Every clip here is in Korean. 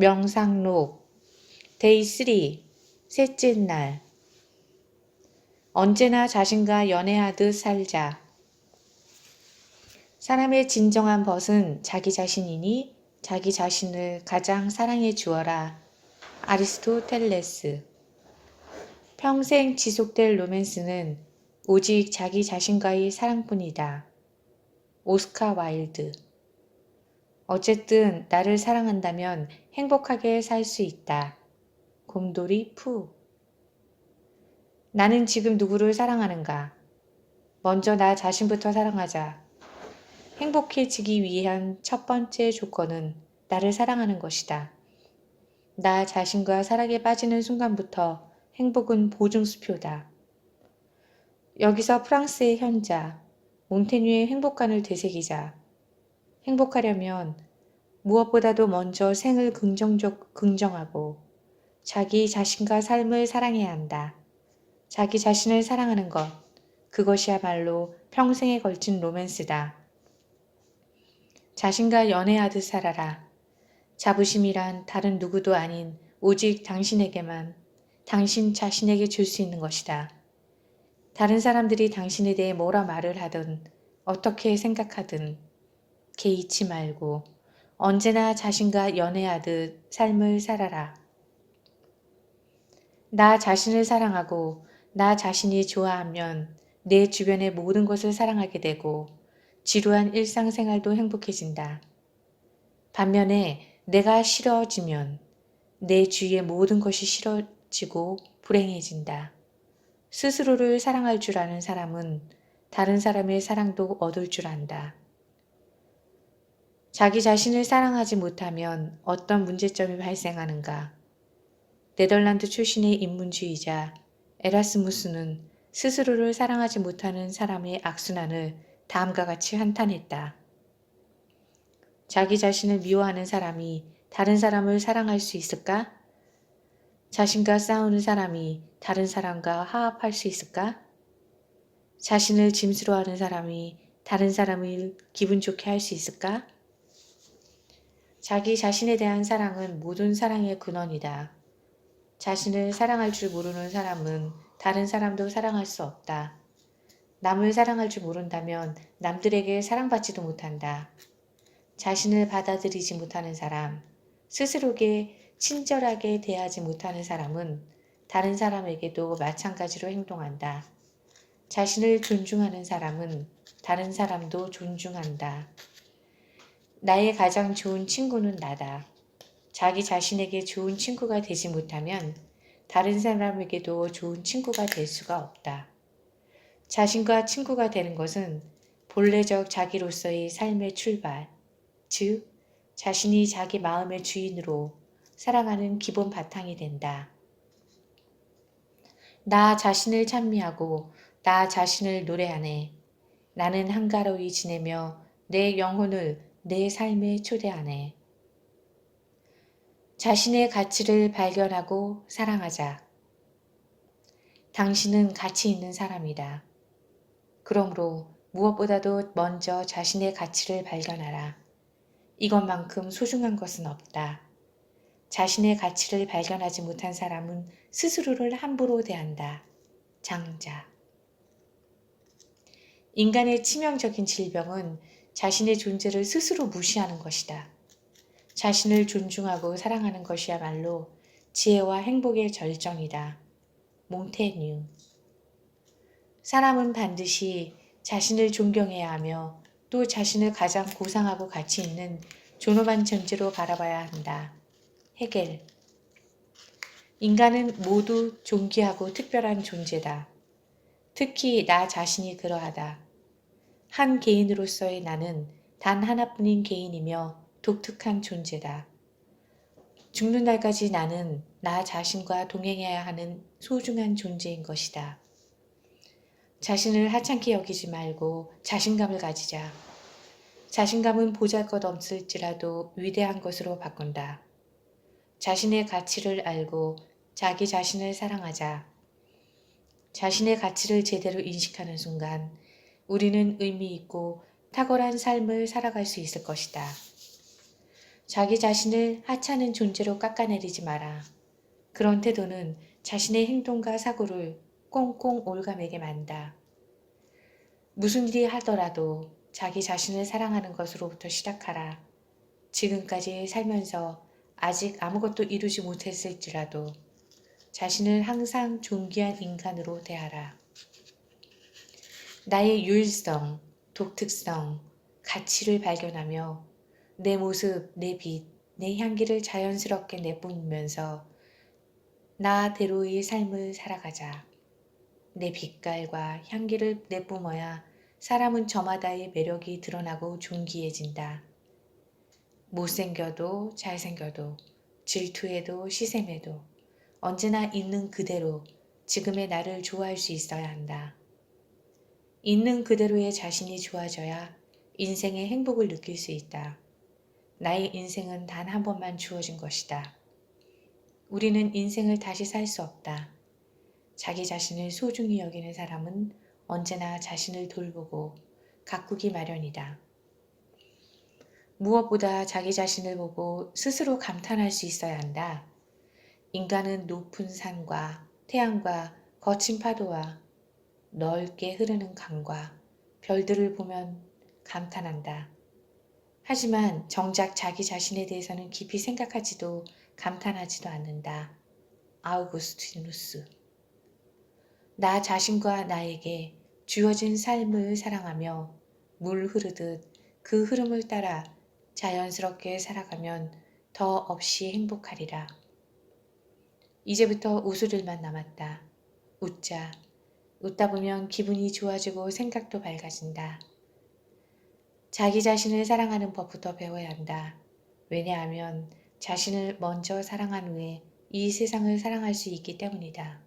명상록 데이 3 셋째 날. 언제나 자신과 연애하듯 살자. 사람의 진정한 벗은 자기 자신이니 자기 자신을 가장 사랑해 주어라. 아리스토텔레스. 평생 지속될 로맨스는 오직 자기 자신과의 사랑뿐이다. 오스카 와일드. 어쨌든 나를 사랑한다면 행복하게 살 수 있다. 곰돌이 푸. 나는 지금 누구를 사랑하는가? 먼저 나 자신부터 사랑하자. 행복해지기 위한 첫 번째 조건은 나를 사랑하는 것이다. 나 자신과 사랑에 빠지는 순간부터 행복은 보증수표다. 여기서 프랑스의 현자, 몽테뉴의 행복관을 되새기자. 행복하려면 무엇보다도 먼저 생을 긍정하고 자기 자신과 삶을 사랑해야 한다. 자기 자신을 사랑하는 것, 그것이야말로 평생에 걸친 로맨스다. 자신과 연애하듯 살아라. 자부심이란 다른 누구도 아닌 오직 당신에게만, 당신 자신에게 줄 수 있는 것이다. 다른 사람들이 당신에 대해 뭐라 말을 하든 어떻게 생각하든 개의치 말고 언제나 자신과 연애하듯 삶을 살아라. 나 자신을 사랑하고 나 자신이 좋아하면 내 주변의 모든 것을 사랑하게 되고 지루한 일상생활도 행복해진다. 반면에 내가 싫어지면 내 주위의 모든 것이 싫어지고 불행해진다. 스스로를 사랑할 줄 아는 사람은 다른 사람의 사랑도 얻을 줄 안다. 자기 자신을 사랑하지 못하면 어떤 문제점이 발생하는가? 네덜란드 출신의 인문주의자 에라스무스는 스스로를 사랑하지 못하는 사람의 악순환을 다음과 같이 한탄했다. 자기 자신을 미워하는 사람이 다른 사람을 사랑할 수 있을까? 자신과 싸우는 사람이 다른 사람과 화합할 수 있을까? 자신을 짐스러워하는 사람이 다른 사람을 기분 좋게 할 수 있을까? 자기 자신에 대한 사랑은 모든 사랑의 근원이다. 자신을 사랑할 줄 모르는 사람은 다른 사람도 사랑할 수 없다. 남을 사랑할 줄 모른다면 남들에게 사랑받지도 못한다. 자신을 받아들이지 못하는 사람, 스스로에게 친절하게 대하지 못하는 사람은 다른 사람에게도 마찬가지로 행동한다. 자신을 존중하는 사람은 다른 사람도 존중한다. 나의 가장 좋은 친구는 나다. 자기 자신에게 좋은 친구가 되지 못하면 다른 사람에게도 좋은 친구가 될 수가 없다. 자신과 친구가 되는 것은 본래적 자기로서의 삶의 출발, 즉 자신이 자기 마음의 주인으로 살아가는 기본 바탕이 된다. 나 자신을 찬미하고 나 자신을 노래하네. 나는 한가로이 지내며 내 영혼을 내 삶에 초대하네. 자신의 가치를 발견하고 사랑하자. 당신은 가치 있는 사람이다. 그러므로 무엇보다도 먼저 자신의 가치를 발견하라. 이것만큼 소중한 것은 없다. 자신의 가치를 발견하지 못한 사람은 스스로를 함부로 대한다. 장자. 인간의 치명적인 질병은 자신의 존재를 스스로 무시하는 것이다. 자신을 존중하고 사랑하는 것이야말로 지혜와 행복의 절정이다. 몽테뉴. 사람은 반드시 자신을 존경해야 하며 또 자신을 가장 고상하고 가치 있는 존엄한 존재로 바라봐야 한다. 헤겔. 인간은 모두 존귀하고 특별한 존재다. 특히 나 자신이 그러하다. 한 개인으로서의 나는 단 하나뿐인 개인이며 독특한 존재다. 죽는 날까지 나는 나 자신과 동행해야 하는 소중한 존재인 것이다. 자신을 하찮게 여기지 말고 자신감을 가지자. 자신감은 보잘것없을지라도 위대한 것으로 바꾼다. 자신의 가치를 알고 자기 자신을 사랑하자. 자신의 가치를 제대로 인식하는 순간 우리는 의미 있고 탁월한 삶을 살아갈 수 있을 것이다. 자기 자신을 하찮은 존재로 깎아내리지 마라. 그런 태도는 자신의 행동과 사고를 꽁꽁 올가매게 만다. 무슨 일이 하더라도 자기 자신을 사랑하는 것으로부터 시작하라. 지금까지 살면서 아직 아무것도 이루지 못했을지라도 자신을 항상 존귀한 인간으로 대하라. 나의 유일성, 독특성, 가치를 발견하며 내 모습, 내 빛, 내 향기를 자연스럽게 내뿜으면서 나대로의 삶을 살아가자. 내 빛깔과 향기를 내뿜어야 사람은 저마다의 매력이 드러나고 존귀해진다. 못생겨도 잘생겨도 질투해도 시샘해도 언제나 있는 그대로 지금의 나를 좋아할 수 있어야 한다. 있는 그대로의 자신이 좋아져야 인생의 행복을 느낄 수 있다. 나의 인생은 단 한 번만 주어진 것이다. 우리는 인생을 다시 살 수 없다. 자기 자신을 소중히 여기는 사람은 언제나 자신을 돌보고 가꾸기 마련이다. 무엇보다 자기 자신을 보고 스스로 감탄할 수 있어야 한다. 인간은 높은 산과 태양과 거친 파도와 넓게 흐르는 강과 별들을 보면 감탄한다. 하지만 정작 자기 자신에 대해서는 깊이 생각하지도 감탄하지도 않는다. 아우구스티누스. 나 자신과 나에게 주어진 삶을 사랑하며 물 흐르듯 그 흐름을 따라 자연스럽게 살아가면 더 없이 행복하리라. 이제부터 웃을 일만 남았다. 웃자. 웃다 보면 기분이 좋아지고 생각도 밝아진다. 자기 자신을 사랑하는 법부터 배워야 한다. 왜냐하면 자신을 먼저 사랑한 후에 이 세상을 사랑할 수 있기 때문이다.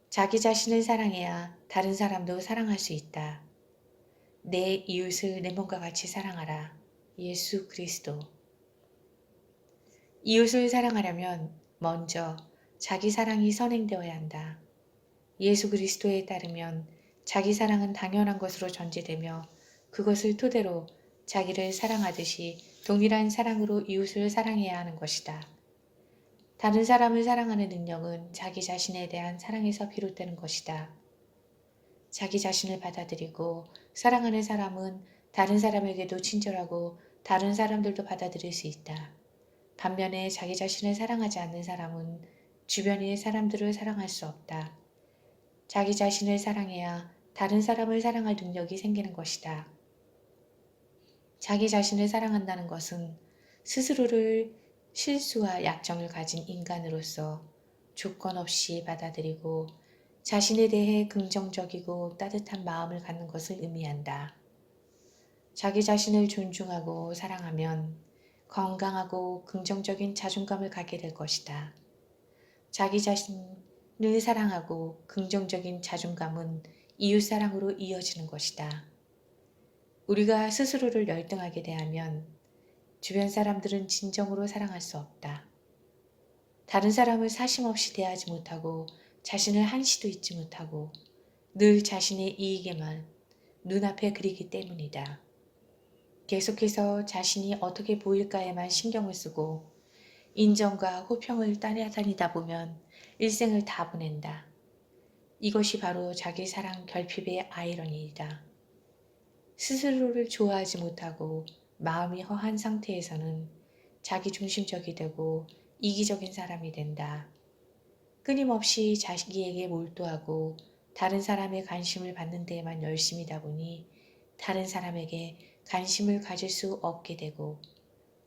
자기 자신을 사랑해야 다른 사람도 사랑할 수 있다. 내 이웃을 내 몸과 같이 사랑하라. 예수 그리스도. 이웃을 사랑하려면 먼저 자기 사랑이 선행되어야 한다. 예수 그리스도에 따르면 자기 사랑은 당연한 것으로 전제되며 그것을 토대로 자기를 사랑하듯이 동일한 사랑으로 이웃을 사랑해야 하는 것이다. 다른 사람을 사랑하는 능력은 자기 자신에 대한 사랑에서 비롯되는 것이다. 자기 자신을 받아들이고 사랑하는 사람은 다른 사람에게도 친절하고 다른 사람들도 받아들일 수 있다. 반면에 자기 자신을 사랑하지 않는 사람은 주변의 사람들을 사랑할 수 없다. 자기 자신을 사랑해야 다른 사람을 사랑할 능력이 생기는 것이다. 자기 자신을 사랑한다는 것은 스스로를 실수와 약점을 가진 인간으로서 조건 없이 받아들이고 자신에 대해 긍정적이고 따뜻한 마음을 갖는 것을 의미한다. 자기 자신을 존중하고 사랑하면 건강하고 긍정적인 자존감을 갖게 될 것이다. 자기 자신을 사랑하고 긍정적인 자존감은 이웃사랑으로 이어지는 것이다. 우리가 스스로를 열등하게 대하면 주변 사람들은 진정으로 사랑할 수 없다. 다른 사람을 사심없이 대하지 못하고 자신을 한시도 잊지 못하고 늘 자신의 이익에만 눈앞에 그리기 때문이다. 계속해서 자신이 어떻게 보일까에만 신경을 쓰고 인정과 호평을 따라다니다 보면 일생을 다 보낸다. 이것이 바로 자기 사랑 결핍의 아이러니이다. 스스로를 좋아하지 못하고 마음이 허한 상태에서는 자기중심적이 되고 이기적인 사람이 된다. 끊임없이 자기에게 몰두하고 다른 사람의 관심을 받는 데에만 열심이다 보니 다른 사람에게 관심을 가질 수 없게 되고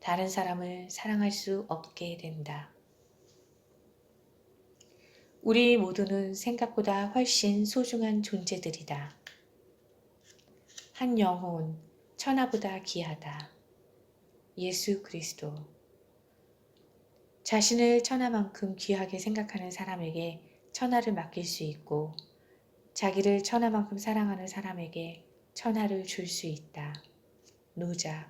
다른 사람을 사랑할 수 없게 된다. 우리 모두는 생각보다 훨씬 소중한 존재들이다. 한 영혼, 천하보다 귀하다. 예수 그리스도. 자신을 천하만큼 귀하게 생각하는 사람에게 천하를 맡길 수 있고 자기를 천하만큼 사랑하는 사람에게 천하를 줄 수 있다. 노자.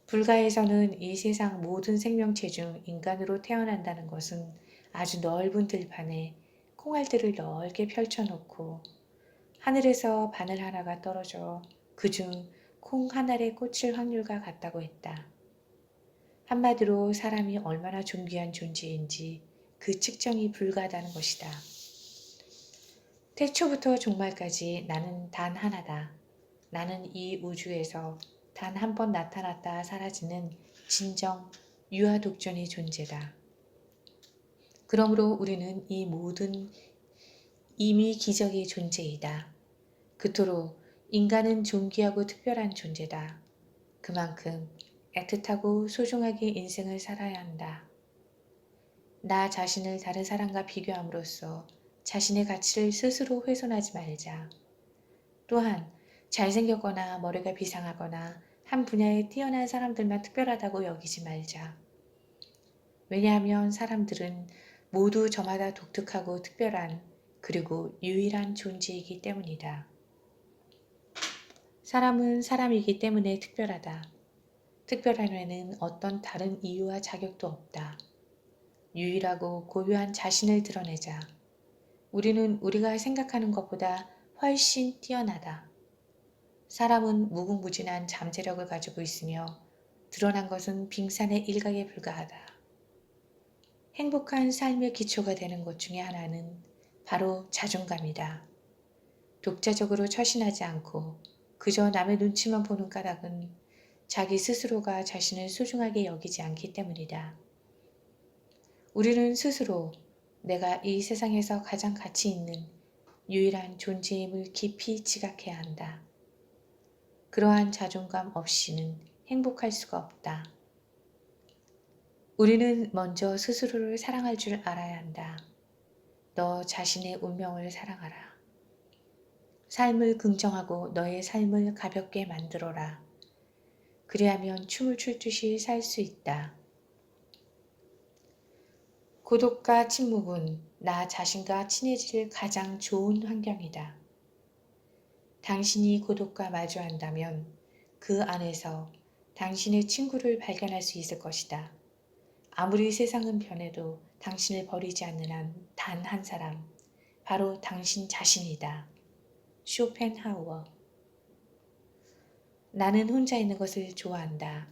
불가에서는 이 세상 모든 생명체 중 인간으로 태어난다는 것은 아주 넓은 들판에 콩알들을 넓게 펼쳐놓고 하늘에서 바늘 하나가 떨어져 그중 콩 한 알에 꽂힐 확률과 같다고 했다. 한마디로 사람이 얼마나 존귀한 존재인지 그 측정이 불가하다는 것이다. 태초부터 종말까지 나는 단 하나다. 나는 이 우주에서 단 한 번 나타났다 사라지는 진정 유아독존의 존재다. 그러므로 우리는 이 모든 이미 기적의 존재이다. 그토록 인간은 존귀하고 특별한 존재다. 그만큼 애틋하고 소중하게 인생을 살아야 한다. 나 자신을 다른 사람과 비교함으로써 자신의 가치를 스스로 훼손하지 말자. 또한 잘생겼거나 머리가 비상하거나 한 분야에 뛰어난 사람들만 특별하다고 여기지 말자. 왜냐하면 사람들은 모두 저마다 독특하고 특별한 그리고 유일한 존재이기 때문이다. 사람은 사람이기 때문에 특별하다. 특별함에는 어떤 다른 이유와 자격도 없다. 유일하고 고유한 자신을 드러내자. 우리는 우리가 생각하는 것보다 훨씬 뛰어나다. 사람은 무궁무진한 잠재력을 가지고 있으며 드러난 것은 빙산의 일각에 불과하다. 행복한 삶의 기초가 되는 것 중에 하나는 바로 자존감이다. 독자적으로 처신하지 않고 그저 남의 눈치만 보는 까닭은 자기 스스로가 자신을 소중하게 여기지 않기 때문이다. 우리는 스스로 내가 이 세상에서 가장 가치 있는 유일한 존재임을 깊이 지각해야 한다. 그러한 자존감 없이는 행복할 수가 없다. 우리는 먼저 스스로를 사랑할 줄 알아야 한다. 너 자신의 운명을 사랑하라. 삶을 긍정하고 너의 삶을 가볍게 만들어라. 그리하면 춤을 출 듯이 살 수 있다. 고독과 침묵은 나 자신과 친해질 가장 좋은 환경이다. 당신이 고독과 마주한다면 그 안에서 당신의 친구를 발견할 수 있을 것이다. 아무리 세상은 변해도 당신을 버리지 않는 한 단 한 사람, 바로 당신 자신이다. 쇼펜하우어. 나는 혼자 있는 것을 좋아한다.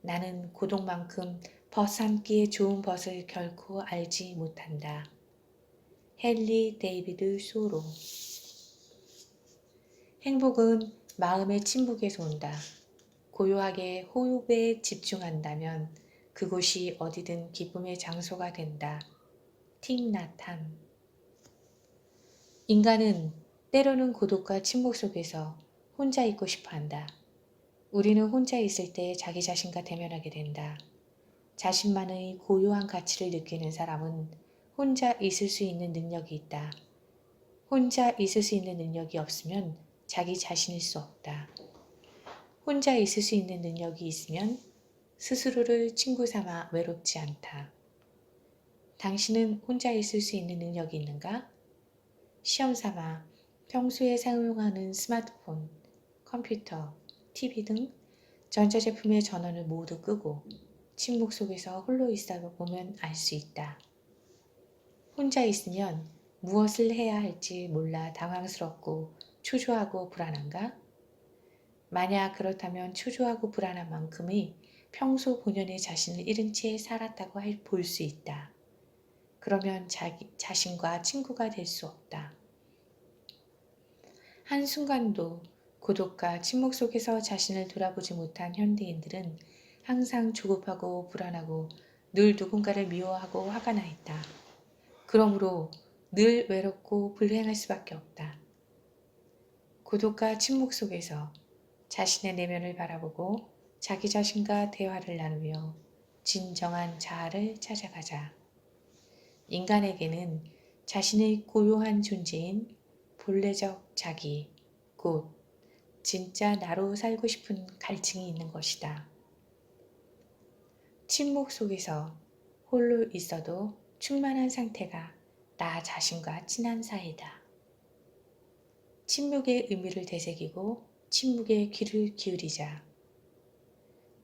나는 고독만큼 벗삼기에 좋은 벗을 결코 알지 못한다. 헨리 데이비드 소로. 행복은 마음의 침묵에서 온다. 고요하게 호흡에 집중한다면 그곳이 어디든 기쁨의 장소가 된다. 틱나탄. 인간은 때로는 고독과 침묵 속에서 혼자 있고 싶어 한다. 우리는 혼자 있을 때 자기 자신과 대면하게 된다. 자신만의 고요한 가치를 느끼는 사람은 혼자 있을 수 있는 능력이 있다. 혼자 있을 수 있는 능력이 없으면 자기 자신일 수 없다. 혼자 있을 수 있는 능력이 있으면 스스로를 친구 삼아 외롭지 않다. 당신은 혼자 있을 수 있는 능력이 있는가? 시험 삼아 평소에 사용하는 스마트폰, 컴퓨터, TV 등 전자제품의 전원을 모두 끄고 침묵 속에서 홀로 있어 보면 알 수 있다. 혼자 있으면 무엇을 해야 할지 몰라 당황스럽고 초조하고 불안한가? 만약 그렇다면 초조하고 불안한 만큼의 평소 본연의 자신을 잃은 채 살았다고 볼 수 있다. 그러면 자기 자신과 친구가 될 수 없다. 한순간도 고독과 침묵 속에서 자신을 돌아보지 못한 현대인들은 항상 조급하고 불안하고 늘 누군가를 미워하고 화가 나 있다. 그러므로 늘 외롭고 불행할 수밖에 없다. 고독과 침묵 속에서 자신의 내면을 바라보고 자기 자신과 대화를 나누며 진정한 자아를 찾아가자. 인간에게는 자신의 고요한 존재인 본래적 자기, 곧 진짜 나로 살고 싶은 갈증이 있는 것이다. 침묵 속에서 홀로 있어도 충만한 상태가 나 자신과 친한 사이다. 침묵의 의미를 되새기고 침묵에 귀를 기울이자.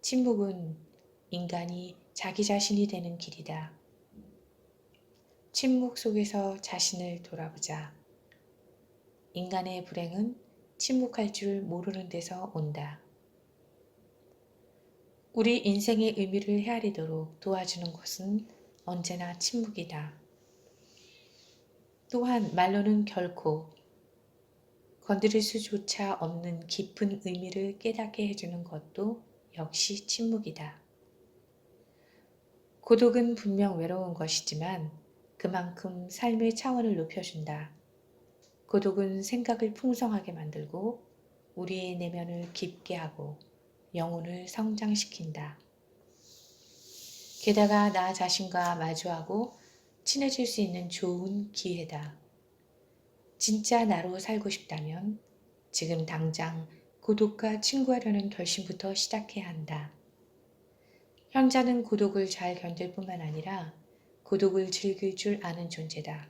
침묵은 인간이 자기 자신이 되는 길이다. 침묵 속에서 자신을 돌아보자. 인간의 불행은 침묵할 줄 모르는 데서 온다. 우리 인생의 의미를 헤아리도록 도와주는 것은 언제나 침묵이다. 또한 말로는 결코 건드릴 수조차 없는 깊은 의미를 깨닫게 해주는 것도 역시 침묵이다. 고독은 분명 외로운 것이지만 그만큼 삶의 차원을 높여준다. 고독은 생각을 풍성하게 만들고 우리의 내면을 깊게 하고 영혼을 성장시킨다. 게다가 나 자신과 마주하고 친해질 수 있는 좋은 기회다. 진짜 나로 살고 싶다면 지금 당장 고독과 친구하려는 결심부터 시작해야 한다. 현자는 고독을 잘 견딜 뿐만 아니라 고독을 즐길 줄 아는 존재다.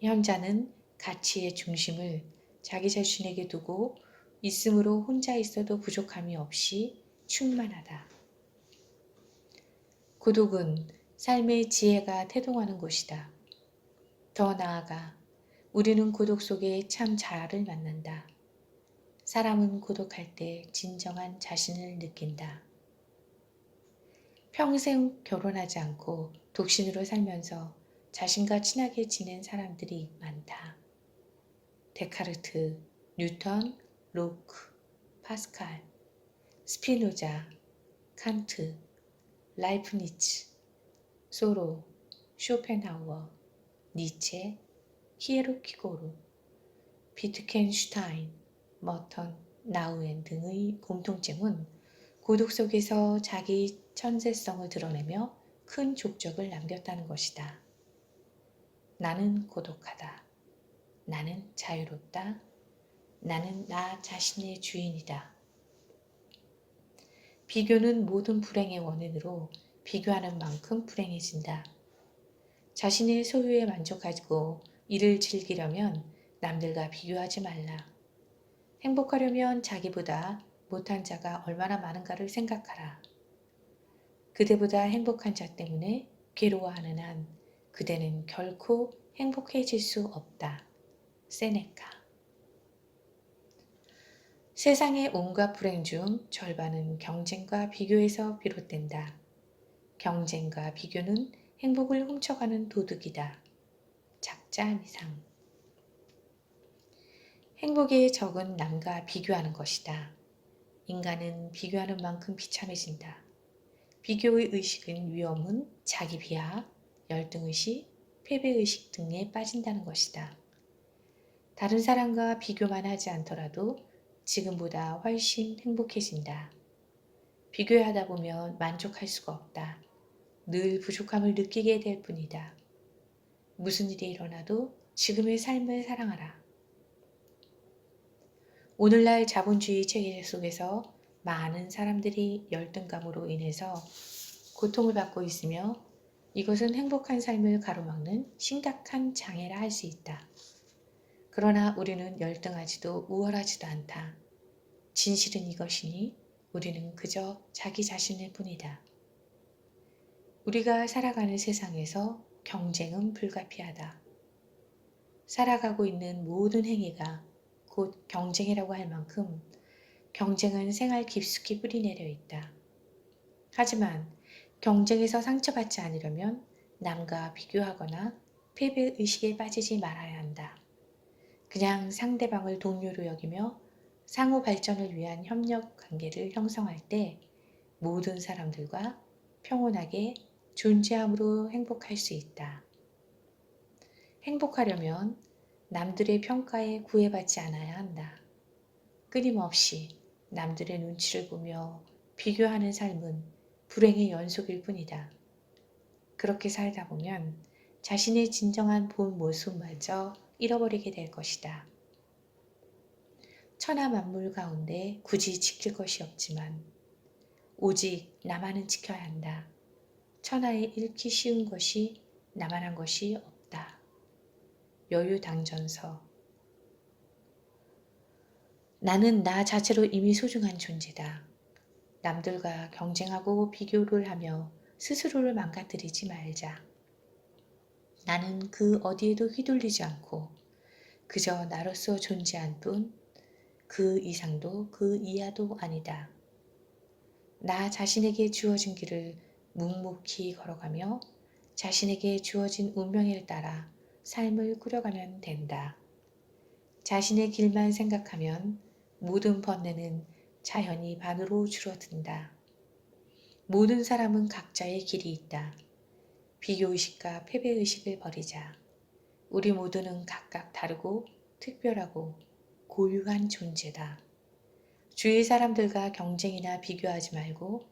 현자는 가치의 중심을 자기 자신에게 두고 있음으로 혼자 있어도 부족함이 없이 충만하다. 고독은 삶의 지혜가 태동하는 곳이다. 더 나아가 우리는 고독 속에 참 자아를 만난다. 사람은 고독할 때 진정한 자신을 느낀다. 평생 결혼하지 않고 독신으로 살면서 자신과 친하게 지낸 사람들이 많다. 데카르트, 뉴턴, 로크, 파스칼, 스피노자, 칸트, 라이프니츠, 소로, 쇼펜하우어, 니체, 키에로키고르, 비트켄슈타인, 머턴, 나우엔 등의 공통점은 고독 속에서 자기 천재성을 드러내며 큰 족적을 남겼다는 것이다. 나는 고독하다. 나는 자유롭다. 나는 나 자신의 주인이다. 비교는 모든 불행의 원인으로 비교하는 만큼 불행해진다. 자신의 소유에 만족하고 이를 즐기려면 남들과 비교하지 말라. 행복하려면 자기보다 못한 자가 얼마나 많은가를 생각하라. 그대보다 행복한 자 때문에 괴로워하는 한 그대는 결코 행복해질 수 없다. 세네카. 세상의 온갖 불행 중 절반은 경쟁과 비교에서 비롯된다. 경쟁과 비교는 행복을 훔쳐가는 도둑이다. 작자 미상. 행복의 적은 남과 비교하는 것이다. 인간은 비교하는 만큼 비참해진다. 비교의 의식은 위험은 자기 비하, 열등의식, 패배의식 등에 빠진다는 것이다. 다른 사람과 비교만 하지 않더라도 지금보다 훨씬 행복해진다. 비교하다 보면 만족할 수가 없다. 늘 부족함을 느끼게 될 뿐이다. 무슨 일이 일어나도 지금의 삶을 사랑하라. 오늘날 자본주의 체계 속에서 많은 사람들이 열등감으로 인해서 고통을 받고 있으며 이것은 행복한 삶을 가로막는 심각한 장애라 할 수 있다. 그러나 우리는 열등하지도 우월하지도 않다. 진실은 이것이니 우리는 그저 자기 자신일 뿐이다. 우리가 살아가는 세상에서 경쟁은 불가피하다. 살아가고 있는 모든 행위가 곧 경쟁이라고 할 만큼 경쟁은 생활 깊숙이 뿌리내려 있다. 하지만 경쟁에서 상처받지 않으려면 남과 비교하거나 패배의식에 빠지지 말아야 한다. 그냥 상대방을 동료로 여기며 상호 발전을 위한 협력 관계를 형성할 때 모든 사람들과 평온하게 존재함으로 행복할 수 있다. 행복하려면 남들의 평가에 구애받지 않아야 한다. 끊임없이 남들의 눈치를 보며 비교하는 삶은 불행의 연속일 뿐이다. 그렇게 살다 보면 자신의 진정한 본 모습마저 잃어버리게 될 것이다. 천하 만물 가운데 굳이 지킬 것이 없지만 오직 나만은 지켜야 한다. 천하에 잃기 쉬운 것이 나만한 것이 없다. 여유당전서. 나는 나 자체로 이미 소중한 존재다. 남들과 경쟁하고 비교를 하며 스스로를 망가뜨리지 말자. 나는 그 어디에도 휘둘리지 않고 그저 나로서 존재한 뿐 그 이상도 그 이하도 아니다. 나 자신에게 주어진 길을 묵묵히 걸어가며 자신에게 주어진 운명을 따라 삶을 꾸려가면 된다. 자신의 길만 생각하면 모든 번뇌는 자연히 반으로 줄어든다. 모든 사람은 각자의 길이 있다. 비교의식과 패배의식을 버리자. 우리 모두는 각각 다르고 특별하고 고유한 존재다. 주위 사람들과 경쟁이나 비교하지 말고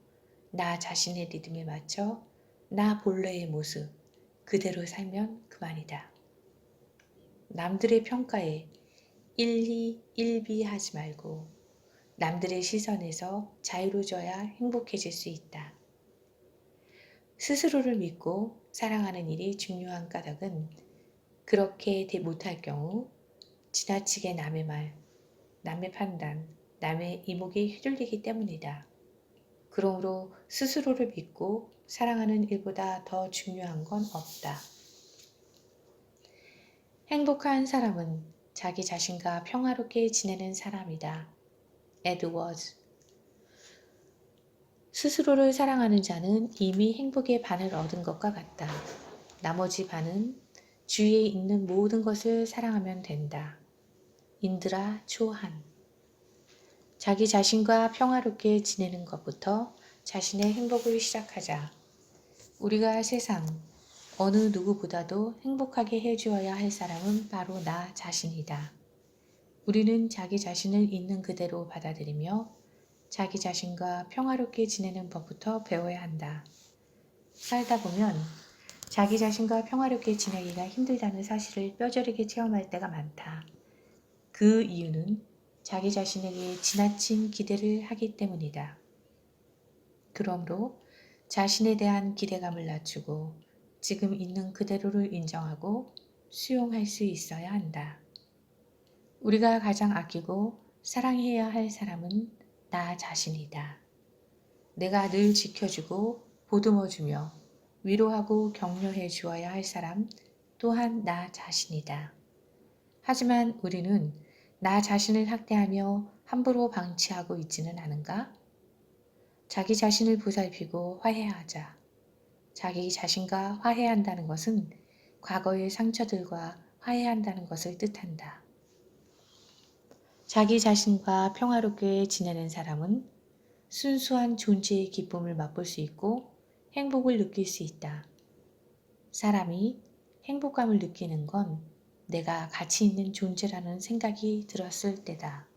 나 자신의 리듬에 맞춰 나 본래의 모습 그대로 살면 그만이다. 남들의 평가에 일희일비하지 말고 남들의 시선에서 자유로워져야 행복해질 수 있다. 스스로를 믿고 사랑하는 일이 중요한 까닭은 그렇게 못할 경우 지나치게 남의 말, 남의 판단, 남의 이목에 휘둘리기 때문이다. 그러므로 스스로를 믿고 사랑하는 일보다 더 중요한 건 없다. 행복한 사람은 자기 자신과 평화롭게 지내는 사람이다. 에드워즈. 스스로를 사랑하는 자는 이미 행복의 반을 얻은 것과 같다. 나머지 반은 주위에 있는 모든 것을 사랑하면 된다. 인드라 초한. 자기 자신과 평화롭게 지내는 것부터 자신의 행복을 시작하자. 우리가 세상 어느 누구보다도 행복하게 해주어야 할 사람은 바로 나 자신이다. 우리는 자기 자신을 있는 그대로 받아들이며 자기 자신과 평화롭게 지내는 법부터 배워야 한다. 살다 보면 자기 자신과 평화롭게 지내기가 힘들다는 사실을 뼈저리게 체험할 때가 많다. 그 이유는 자기 자신에게 지나친 기대를 하기 때문이다. 그러므로 자신에 대한 기대감을 낮추고 지금 있는 그대로를 인정하고 수용할 수 있어야 한다. 우리가 가장 아끼고 사랑해야 할 사람은 나 자신이다. 내가 늘 지켜주고 보듬어주며 위로하고 격려해 주어야 할 사람 또한 나 자신이다. 하지만 우리는 나 자신을 학대하며 함부로 방치하고 있지는 않은가? 자기 자신을 보살피고 화해하자. 자기 자신과 화해한다는 것은 과거의 상처들과 화해한다는 것을 뜻한다. 자기 자신과 평화롭게 지내는 사람은 순수한 존재의 기쁨을 맛볼 수 있고 행복을 느낄 수 있다. 사람이 행복감을 느끼는 건 내가 가치 있는 존재라는 생각이 들었을 때다.